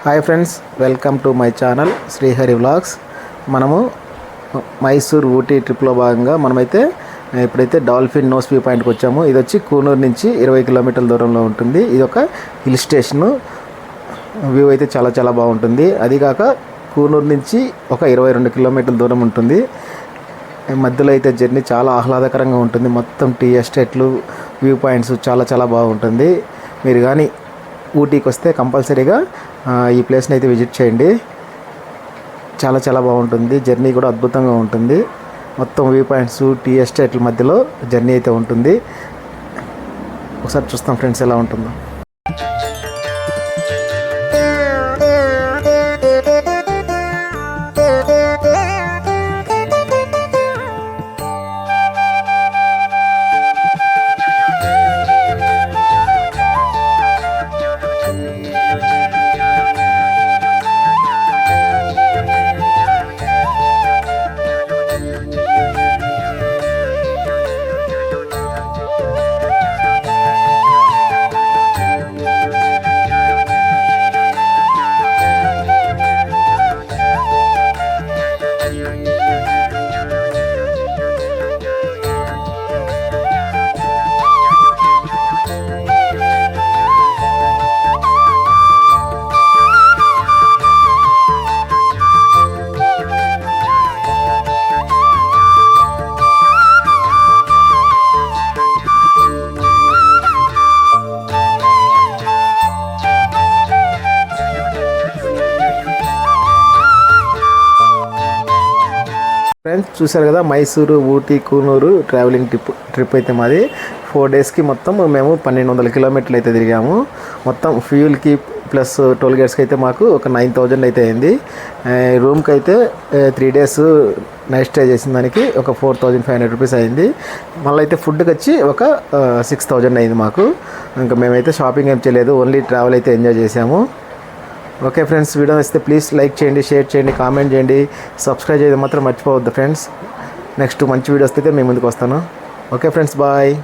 Hi friends, welcome to my channel Srihari vlogs. మనము మైసూర్ ఊటీ ట్రిప్లో భాగంగా మనమైతే ఇప్పుడైతే డాల్ఫిన్ నోస్ వ్యూ పాయింట్కి వచ్చాము. ఇది వచ్చి కూనూరు నుంచి 20 కిలోమీటర్ల దూరంలో ఉంటుంది. ఇది ఒక హిల్ స్టేషను. వ్యూ అయితే చాలా చాలా బాగుంటుంది. అదిగాక కూనూరు నుంచి ఒక 22 కిలోమీటర్ల దూరం ఉంటుంది. మధ్యలో అయితే జర్నీ చాలా ఆహ్లాదకరంగా ఉంటుంది. మొత్తం టీ ఎస్టేట్లు, వ్యూ పాయింట్స్ చాలా చాలా బాగుంటుంది. మీరు కానీ ఊటీకి వస్తే కంపల్సరీగా ఈ ప్లేస్ని అయితే విజిట్ చేయండి. చాలా చాలా బాగుంటుంది. జర్నీ కూడా అద్భుతంగా ఉంటుంది. మొత్తం వ్యూ పాయింట్స్, టీ ఎస్టేట్ల మధ్యలో జర్నీ అయితే ఉంటుంది. ఒకసారి చూస్తాం ఫ్రెండ్స్ ఎలా ఉంటుందో. ఫ్రెండ్స్ చూసారు కదా, మైసూరు, ఊటీ, కూనూరు ట్రావెలింగ్ ట్రిప్ అయితే మాది 4 డేస్కి మొత్తం మేము 1200 కిలోమీటర్లు అయితే తిరిగాము. మొత్తం ఫ్యూయల్కి ప్లస్ టోల్ గేట్స్కి అయితే మాకు ఒక 9000 అయితే అయింది. రూమ్కి అయితే 3 డేస్ నైట్ స్టే చేసిన దానికి ఒక 4500 రూపీస్ అయింది. మళ్ళీ అయితే ఫుడ్కి వచ్చి ఒక 6000 అయింది మాకు. ఇంకా మేమైతే షాపింగ్ ఏం చేయలేదు, ఓన్లీ ట్రావెల్ అయితే ఎంజాయ్ చేసాము. ఓకే ఫ్రెండ్స్, వీడియో వస్తే ప్లీజ్ లైక్ చేయండి, షేర్ చేయండి, కామెంట్ చేయండి, సబ్స్క్రైబ్ చేయడం మాత్రం మర్చిపోవద్దు ఫ్రెండ్స్. నెక్స్ట్ మంచి వీడియోస్ అయితే మేము ముందుకు వస్తాను. Okay friends, bye.